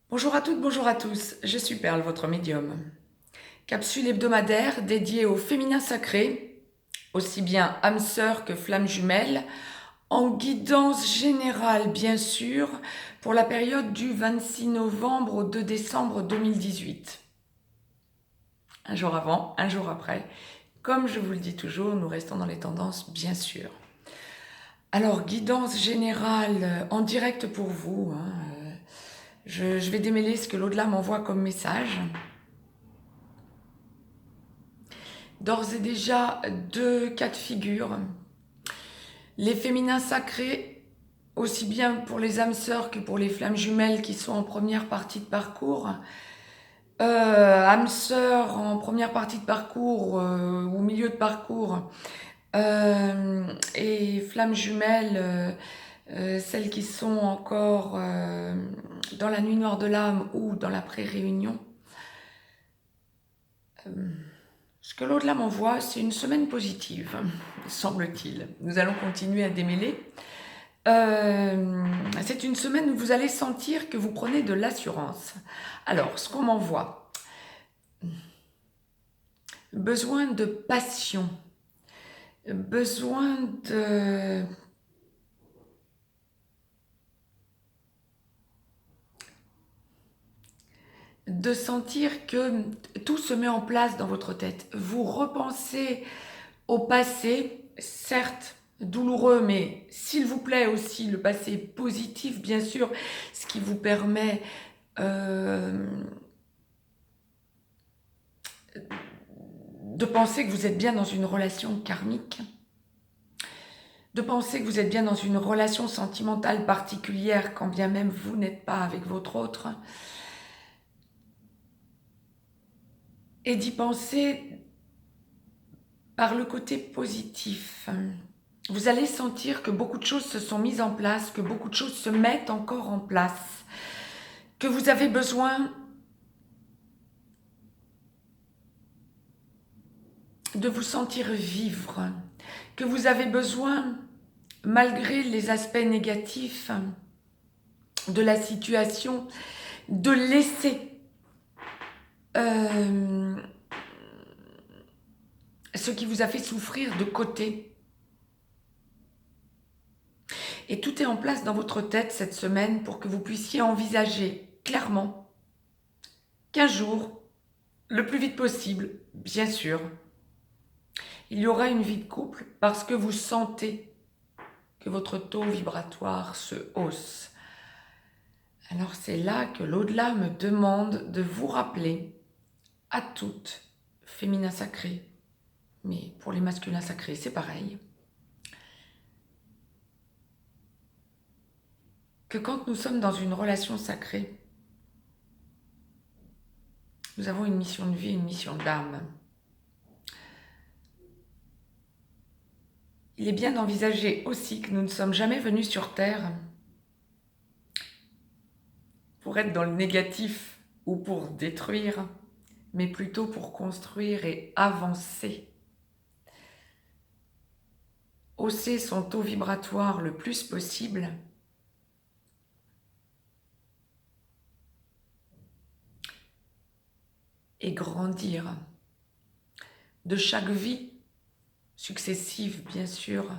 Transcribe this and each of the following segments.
Bonjour à toutes, bonjour à tous, je suis Perle, votre médium. Capsule hebdomadaire dédiée au féminin sacré, aussi bien âme sœur que flamme jumelle, en guidance générale bien sûr, pour la période du 26 novembre au 2 décembre 2018. Un jour avant, un jour après. Comme je vous le dis toujours, nous restons dans les tendances bien sûr. Alors, guidance générale en direct pour vous. Je vais démêler ce que l'au-delà m'envoie comme message. D'ores et déjà, deux cas de figure. Les féminins sacrés, aussi bien pour les âmes sœurs que pour les flammes jumelles qui sont en première partie de parcours. Âmes sœurs en première partie de parcours ou milieu de parcours. Et flammes jumelles, celles qui sont encore dans la nuit noire de l'âme ou dans la pré-réunion. Ce que l'au-delà m'envoie, c'est une semaine positive, semble-t-il. Nous allons continuer à démêler. C'est une semaine où vous allez sentir que vous prenez de l'assurance. Alors, ce qu'on m'envoie, besoin de passion, besoin de sentir que tout se met en place dans votre tête. Vous repensez au passé, certes douloureux, mais s'il vous plaît aussi le passé positif, bien sûr, ce qui vous permet de penser que vous êtes bien dans une relation karmique, de penser que vous êtes bien dans une relation sentimentale particulière, quand bien même vous n'êtes pas avec votre autre, et d'y penser par le côté positif. Vous allez sentir que beaucoup de choses se sont mises en place, que beaucoup de choses se mettent encore en place, que vous avez besoin de vous sentir vivre, que vous avez besoin, malgré les aspects négatifs de la situation, de laisser ce qui vous a fait souffrir de côté. Et tout est en place dans votre tête cette semaine pour que vous puissiez envisager clairement qu'un jour, le plus vite possible, bien sûr, il y aura une vie de couple parce que vous sentez que votre taux vibratoire se hausse. Alors c'est là que l'au-delà me demande de vous rappeler à toutes, féminin sacré, mais pour les masculins sacrés c'est pareil, que quand nous sommes dans une relation sacrée, nous avons une mission de vie, une mission d'âme. Il est bien d'envisager aussi que nous ne sommes jamais venus sur Terre pour être dans le négatif ou pour détruire, mais plutôt pour construire et avancer. Hausser son taux vibratoire le plus possible et grandir. De chaque vie successive, bien sûr,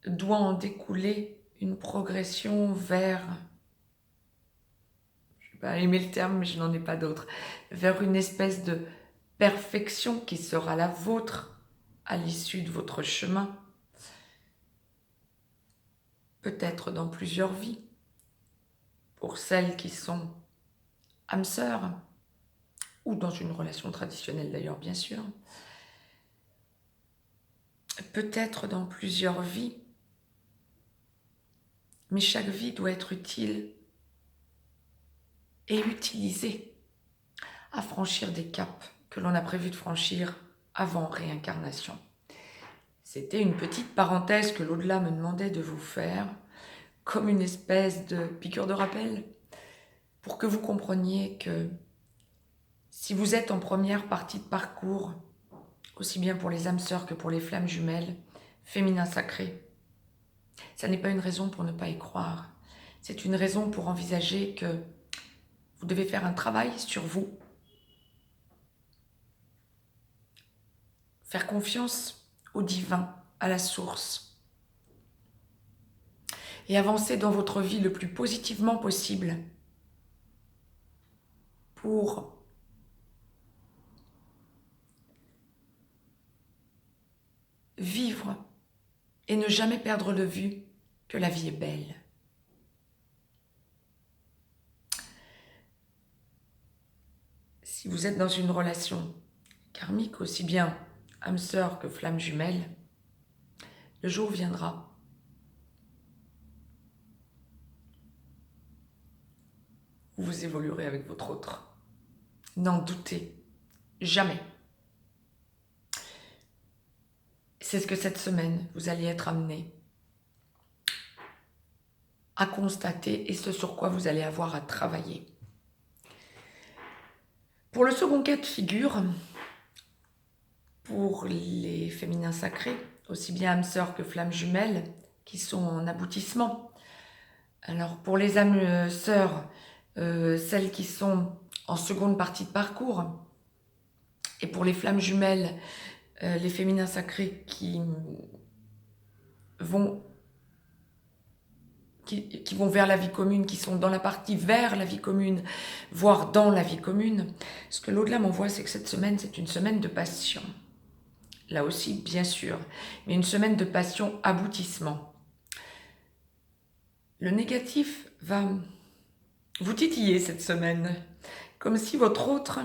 doit en découler une progression vers, je ne vais pas aimer le terme, mais je n'en ai pas d'autre, vers une espèce de perfection qui sera la vôtre à l'issue de votre chemin. Peut-être dans plusieurs vies, pour celles qui sont âmes sœurs, ou dans une relation traditionnelle d'ailleurs, bien sûr. Peut-être dans plusieurs vies, mais chaque vie doit être utile et utilisée à franchir des caps que l'on a prévu de franchir avant réincarnation. C'était une petite parenthèse que l'au-delà me demandait de vous faire, comme une espèce de piqûre de rappel, pour que vous compreniez que si vous êtes en première partie de parcours, aussi bien pour les âmes sœurs que pour les flammes jumelles, féminin sacré, ça n'est pas une raison pour ne pas y croire. C'est une raison pour envisager que vous devez faire un travail sur vous, faire confiance au divin, à la source, et avancer dans votre vie le plus positivement possible pour vivre et ne jamais perdre de vue que la vie est belle. Si vous êtes dans une relation karmique, aussi bien âme sœur que flamme jumelle, le jour viendra où vous évoluerez avec votre autre. N'en doutez jamais. C'est ce que cette semaine, vous allez être amené à constater et ce sur quoi vous allez avoir à travailler. Pour le second cas de figure, pour les féminins sacrés, aussi bien âmes sœurs que flammes jumelles, qui sont en aboutissement. Alors pour les âmes sœurs, celles qui sont en seconde partie de parcours, et pour les flammes jumelles, les féminins sacrés qui vont vers la vie commune, qui sont dans la partie vers la vie commune, voire dans la vie commune. Ce que l'au-delà m'envoie, c'est que cette semaine, c'est une semaine de passion. Là aussi, bien sûr, mais une semaine de passion aboutissement. Le négatif va vous titiller cette semaine, comme si votre autre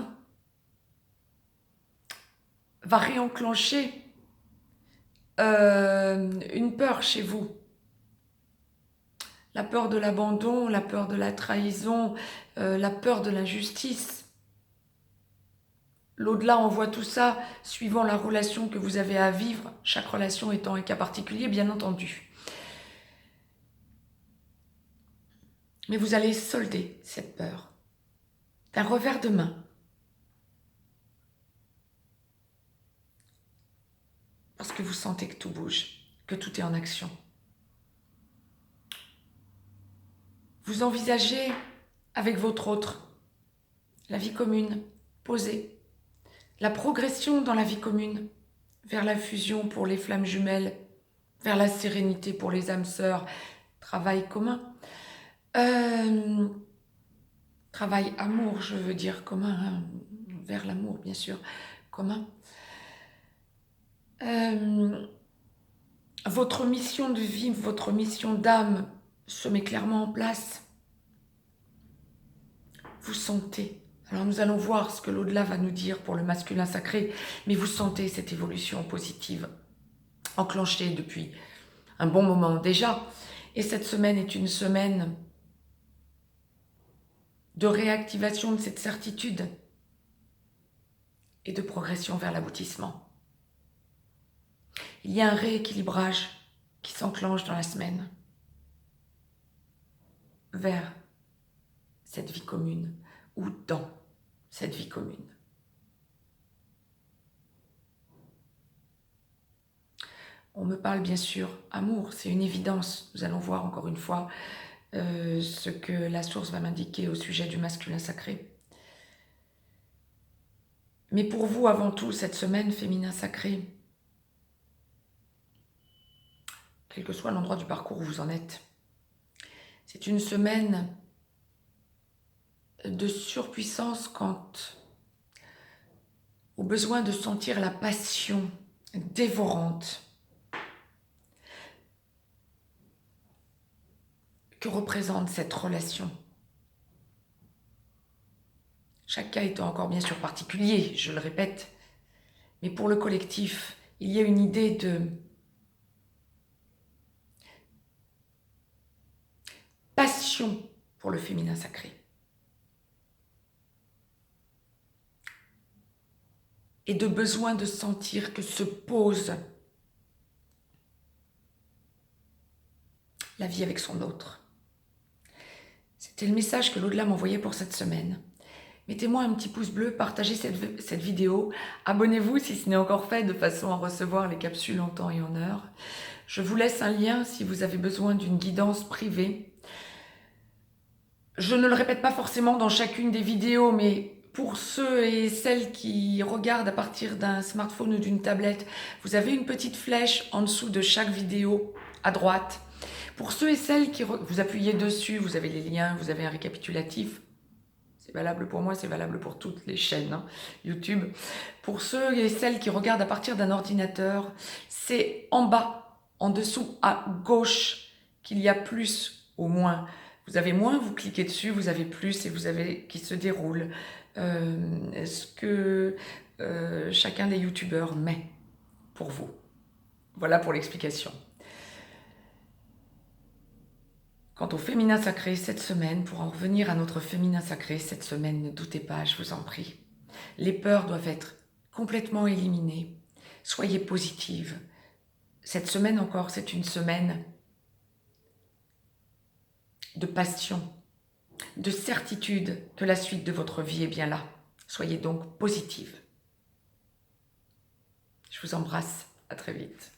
va réenclencher une peur chez vous. La peur de l'abandon, la peur de la trahison, la peur de l'injustice. L'au-delà envoie tout ça suivant la relation que vous avez à vivre, chaque relation étant un cas particulier, bien entendu. Mais vous allez solder cette peur d'un revers de main. Parce que vous sentez que tout bouge, que tout est en action. Vous envisagez avec votre autre la vie commune, posée, la progression dans la vie commune, vers la fusion pour les flammes jumelles, vers la sérénité pour les âmes sœurs, travail commun. Travail amour, je veux dire commun, hein, vers l'amour bien sûr, commun. Votre mission de vie, votre mission d'âme se met clairement en place. Vous sentez. Alors nous allons voir ce que l'au-delà va nous dire pour le masculin sacré, mais vous sentez cette évolution positive enclenchée depuis un bon moment déjà. Et cette semaine est une semaine de réactivation de cette certitude et de progression vers l'aboutissement. Il y a un rééquilibrage qui s'enclenche dans la semaine vers cette vie commune ou dans cette vie commune. On me parle bien sûr amour, c'est une évidence. Nous allons voir encore une fois ce que la source va m'indiquer au sujet du masculin sacré. Mais pour vous, avant tout, cette semaine féminin sacré, quel que soit l'endroit du parcours où vous en êtes, c'est une semaine de surpuissance quant au besoin de sentir la passion dévorante que représente cette relation. Chaque cas étant encore bien sûr particulier, je le répète, mais pour le collectif, il y a une idée de passion pour le féminin sacré. Et de besoin de sentir que se pose la vie avec son autre. C'était le message que l'au-delà m'envoyait pour cette semaine. Mettez-moi un petit pouce bleu, partagez cette vidéo, abonnez-vous si ce n'est encore fait de façon à recevoir les capsules en temps et en heure. Je vous laisse un lien si vous avez besoin d'une guidance privée. Je ne le répète pas forcément dans chacune des vidéos, mais pour ceux et celles qui regardent à partir d'un smartphone ou d'une tablette, vous avez une petite flèche en dessous de chaque vidéo à droite. Pour ceux et celles qui... Vous appuyez dessus, vous avez les liens, vous avez un récapitulatif. C'est valable pour moi, c'est valable pour toutes les chaînes YouTube. Pour ceux et celles qui regardent à partir d'un ordinateur, c'est en bas, en dessous, à gauche, qu'il y a plus ou moins. Vous avez moins, vous cliquez dessus, vous avez plus et vous avez qui se déroule. Ce que chacun des youtubeurs met pour vous. Voilà pour l'explication. Quant au féminin sacré cette semaine, pour en revenir à notre féminin sacré cette semaine, ne doutez pas, je vous en prie. Les peurs doivent être complètement éliminées. Soyez positive. Cette semaine encore, c'est une semaine de passion, de certitude que la suite de votre vie est bien là. Soyez donc positive. Je vous embrasse, à très vite.